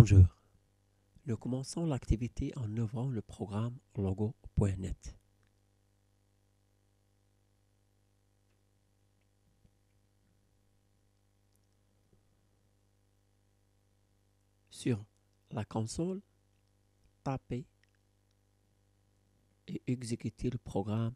Bonjour, nous commençons l'activité en ouvrant le programme logo.net. Sur la console, tapez et exécutez le programme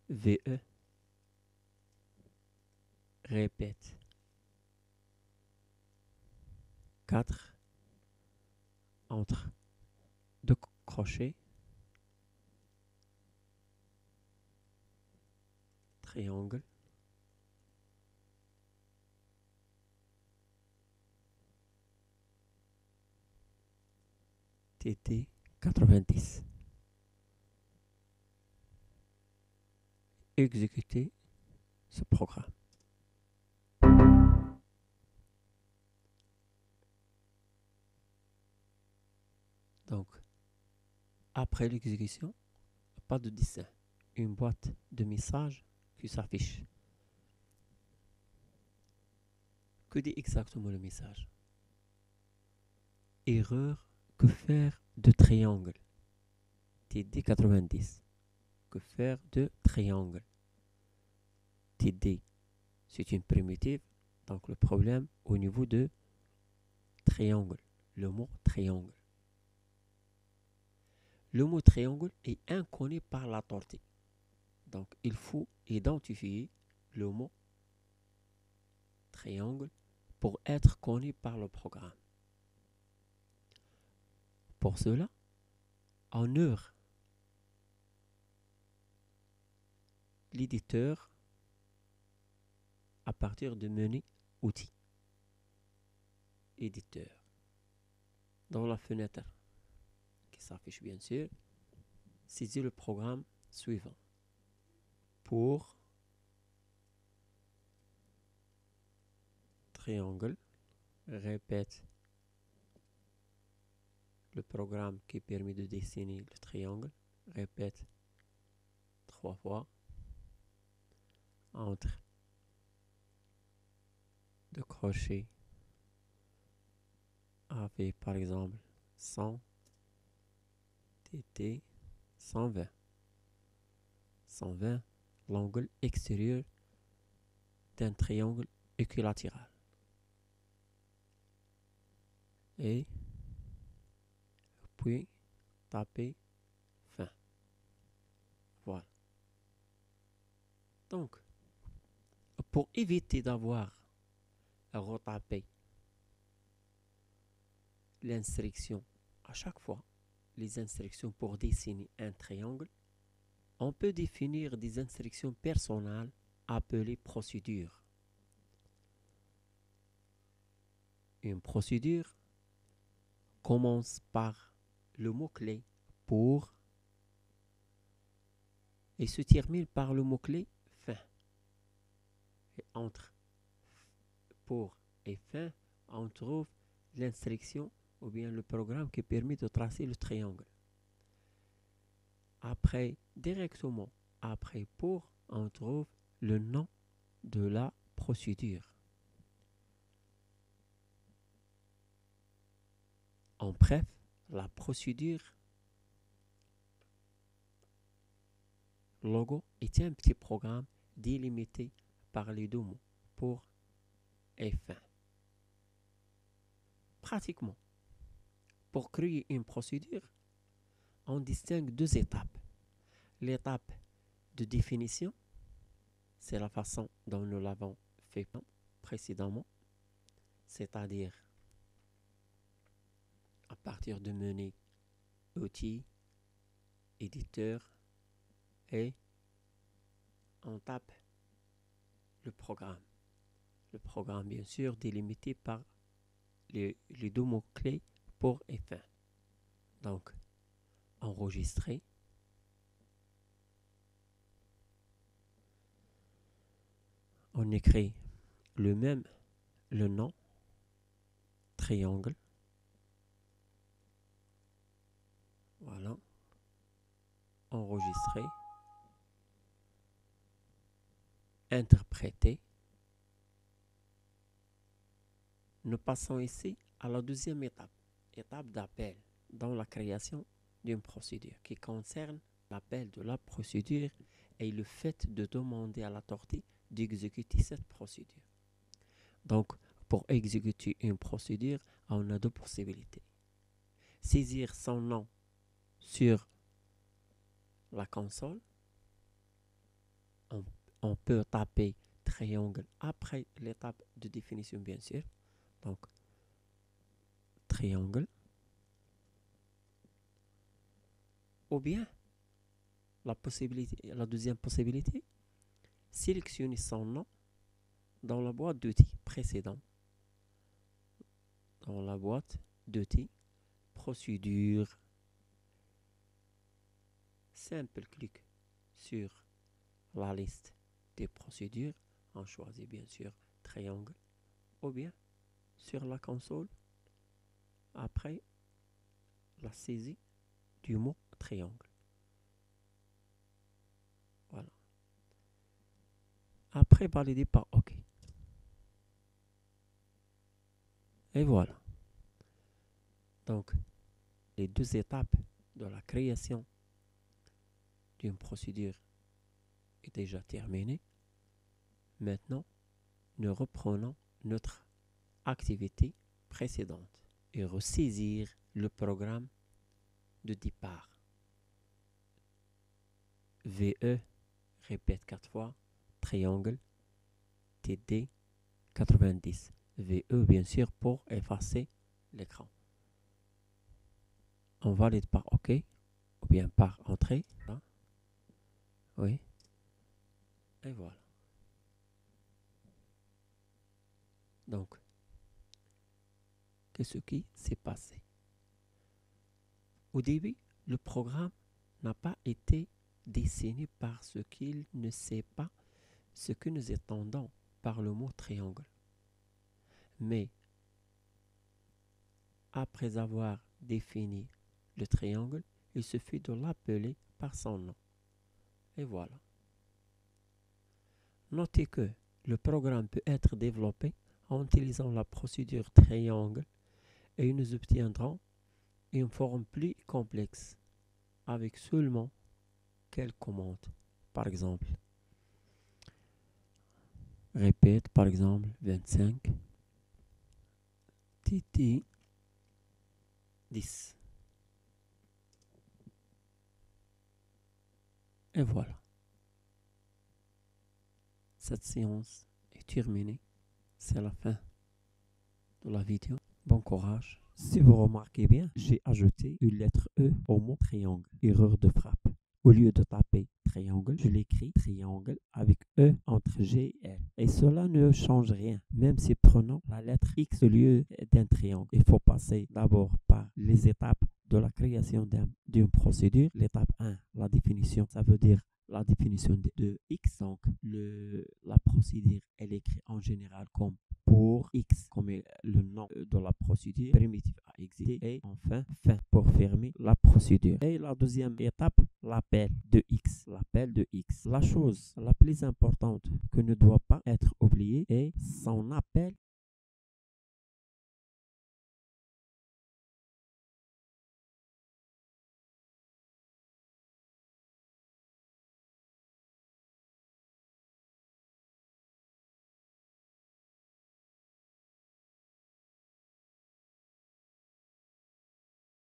VE répète 4 entre deux crochets, triangle, TT 90. Exécutez ce programme. Donc, après l'exécution, pas de dessin. Une boîte de messages qui s'affiche. Que dit exactement le message? Erreur, que faire de triangle? TD 90. Que faire de triangle? TD, c'est une primitive, donc le problème au niveau de triangle, le mot triangle. Le mot triangle est inconnu par la tortue. Donc il faut identifier le mot triangle pour être connu par le programme. Pour cela, on ouvre l'éditeur à partir du menu Outils. Éditeur. Dans la fenêtre qui s'affiche bien sûr, saisis le programme suivant. Pour triangle, répète le programme qui permet de dessiner le triangle, répète 3 fois entre deux crochets avec par exemple 100 TT 120. 120, l'angle extérieur d'un triangle équilatéral. Et puis taper fin. Voilà. Donc, pour éviter d'avoir à retaper l'instruction à chaque fois, les instructions pour dessiner un triangle, on peut définir des instructions personnelles appelées procédures. Une procédure commence par le mot-clé pour et se termine par le mot-clé fin. Et entre pour et fin, on trouve l'instruction ou bien le programme qui permet de tracer le triangle. Après, directement après pour, on trouve le nom de la procédure. En bref, la procédure logo est un petit programme délimité par les deux mots pour et fin. Pratiquement, pour créer une procédure, on distingue deux étapes. L'étape de définition, c'est la façon dont nous l'avons fait précédemment, c'est-à-dire à partir du menu outils, éditeur et on tape le programme. Le programme, bien sûr, délimité par les deux mots-clés pour et fin. Donc, enregistrer. On écrit le nom, triangle. Voilà. Enregistrer. Interpréter. Nous passons ici à la deuxième étape, étape d'appel dans la création d'une procédure qui concerne l'appel de la procédure et le fait de demander à la tortue d'exécuter cette procédure. Donc, pour exécuter une procédure, on a deux possibilités. Saisir son nom sur la console. On peut taper triangle après l'étape de définition, bien sûr. Donc, triangle. Ou bien, la deuxième possibilité, sélectionner son nom dans la boîte d'outils précédente. Dans la boîte d'outils, procédure. Simple clic sur la liste des procédures. On choisit bien sûr triangle. Ou bien sur la console après la saisie du mot triangle. Voilà. Après, valider par OK. Et voilà. Donc, les deux étapes de la création d'une procédure est déjà terminée. Maintenant, nous reprenons notre activité précédente et ressaisir le programme de départ. VE, répète 4 fois, triangle, TD, 90. VE, bien sûr, pour effacer l'écran. On valide par OK, ou bien par entrée. Là. Oui. Et voilà. Donc, qu'est-ce qui s'est passé? Au début, le programme n'a pas été dessiné parce qu'il ne sait pas ce que nous attendons par le mot triangle. Mais après avoir défini le triangle, il suffit de l'appeler par son nom. Et voilà. Notez que le programme peut être développé en utilisant la procédure triangle et nous obtiendrons une forme plus complexe avec seulement quelques commandes. Par exemple, répète par exemple 25 TT 10. Et voilà. Cette séance est terminée. C'est la fin de la vidéo. Bon courage. Si vous remarquez bien, j'ai ajouté une lettre E au mot triangle. Erreur de frappe. Au lieu de taper triangle, je l'écris triangle avec E entre G et L. Et cela ne change rien, même si prenons la lettre X au lieu d'un triangle. Il faut passer d'abord par les étapes de la création d'une procédure. L'étape 1, la définition, ça veut dire la définition de X. Donc, la procédure, elle est écrite en général comme pour X, comme le nom de la procédure, primitive à exécuter, et enfin, fin, pour fermer la procédure. Et la deuxième étape, l'appel de X. L'appel de X. La chose la plus importante que ne doit pas être oubliée est son appel